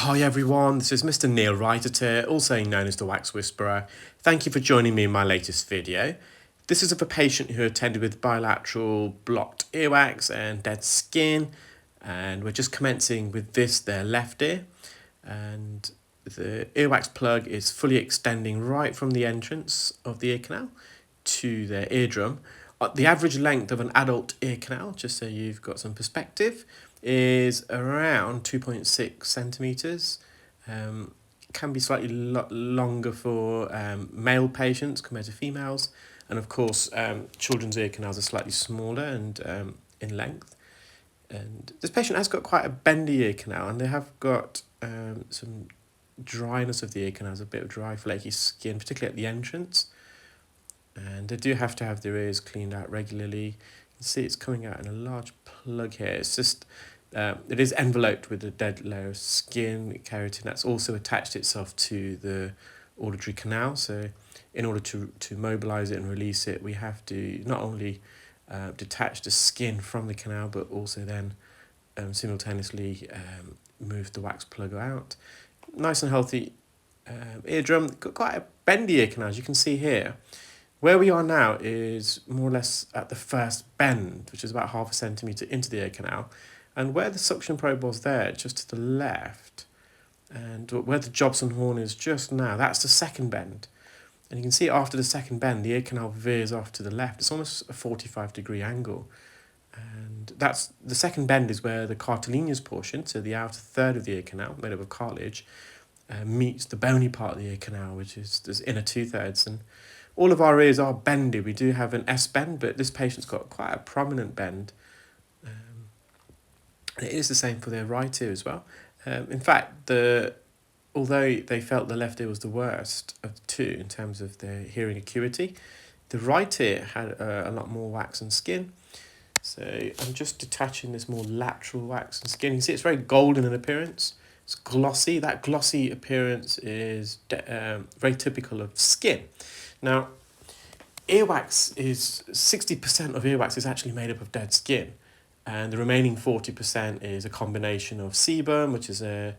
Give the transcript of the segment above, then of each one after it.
Hi everyone, this is Mr Neel Raithatha, also known as the Wax Whisperer. Thank you for joining me in my latest video. This is of a patient who attended with bilateral blocked earwax and dead skin, and we're just commencing with their left ear, and the earwax plug is fully extending right from the entrance of the ear canal to their eardrum. The average length of an adult ear canal, just so you've got some perspective, is around 2.6 centimetres. Can be slightly longer for male patients compared to females. And of course, children's ear canals are slightly smaller and in length. And this patient has got quite a bendy ear canal, and they have got some dryness of the ear canals, a bit of dry, flaky skin, particularly at the entrance. And they do have to have their ears cleaned out regularly. You can see it's coming out in a large plug here. It's just, it is enveloped with a dead layer of skin, keratin, that's also attached itself to the auditory canal. So in order to mobilize it and release it, we have to not only detach the skin from the canal, but also then simultaneously move the wax plug out. Nice and healthy eardrum, got quite a bendy ear canal, as you can see here. Where we are now is more or less at the first bend, which is about 0.5 centimetre into the ear canal. And where the suction probe was there, just to the left, and where the Jobson horn is just now, that's the second bend. And you can see after the second bend, the ear canal veers off to the left. It's almost a 45-degree angle. And that's the second bend is where the cartilaginous portion, so the outer third of the ear canal, made up of cartilage, meets the bony part of the ear canal, which is this inner 2/3. And all of our ears are bendy. We do have an S bend, but this patient's got quite a prominent bend. It is the same for their right ear as well. In fact, although they felt the left ear was the worst of the two in terms of their hearing acuity, the right ear had a lot more wax and skin. So I'm just detaching this more lateral wax and skin. You can see it's very golden in appearance. It's glossy. That glossy appearance is very typical of skin. Now, earwax is 60% of earwax is actually made up of dead skin, and the remaining 40% is a combination of sebum, which is the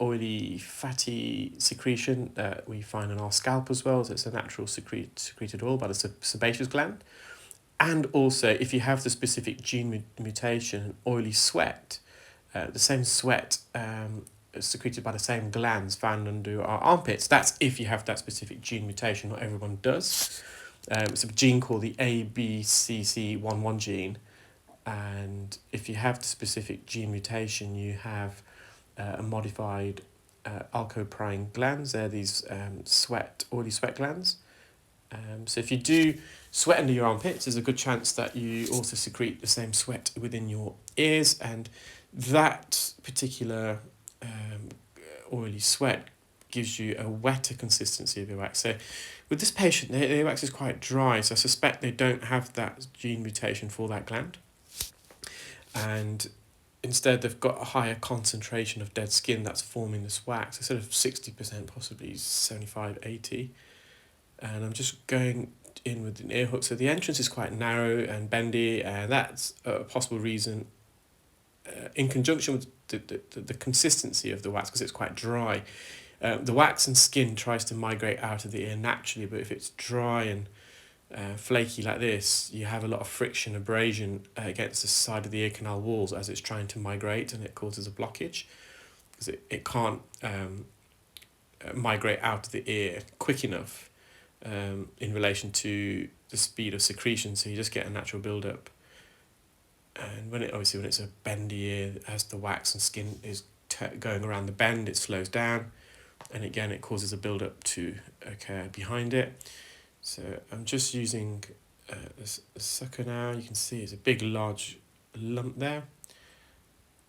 oily, fatty secretion that we find in our scalp as well. So it's a natural secreted oil by the sebaceous gland. And also, if you have the specific gene mutation, oily sweat, the same sweat secreted by the same glands found under our armpits. That's if you have that specific gene mutation. Not everyone does. It's a gene called the ABCC11 gene. And if you have the specific gene mutation, you have a modified alcoprine glands. They're these oily sweat glands. So if you do sweat under your armpits, there's a good chance that you also secrete the same sweat within your ears, and that particular oily sweat gives you a wetter consistency of earwax. So with this patient, the earwax is quite dry, so I suspect they don't have that gene mutation for that gland. And instead they've got a higher concentration of dead skin that's forming this wax, instead of 60%, possibly 75, 80. And I'm just going in with an ear hook. So the entrance is quite narrow and bendy, and that's a possible reason in conjunction with the consistency of the wax, because it's quite dry. The wax and skin tries to migrate out of the ear naturally, but if it's dry and flaky like this, you have a lot of friction, abrasion against the side of the ear canal walls as it's trying to migrate, and it causes a blockage because it can't migrate out of the ear quick enough in relation to the speed of secretion, so you just get a natural build-up. And when it's a bendy ear, as the wax and skin is going around the bend, it slows down, and again it causes a build-up to occur behind it. So I'm just using a sucker now. You can see it's a big large lump there.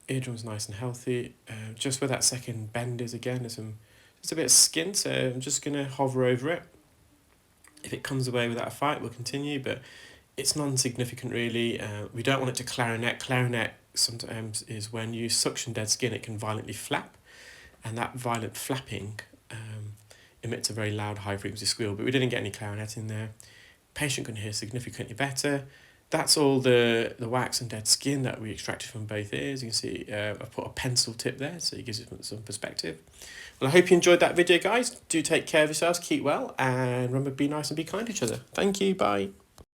Eardrum's nice and healthy. Just where that second bend is, again, there's just a bit of skin, so I'm just going to hover over it. If it comes away without a fight, we'll continue, but it's non-significant really. We don't want it to clarinet. Clarinet sometimes is when you suction dead skin, it can violently flap, and that violent flapping emits a very loud high-frequency squeal, but we didn't get any clarinet in there. Patient can hear significantly better. That's all the wax and dead skin that we extracted from both ears. You can see I've put a pencil tip there, so it gives you some perspective. Well, I hope you enjoyed that video, guys. Do take care of yourselves, keep well, and remember, be nice and be kind to each other. Thank you, bye.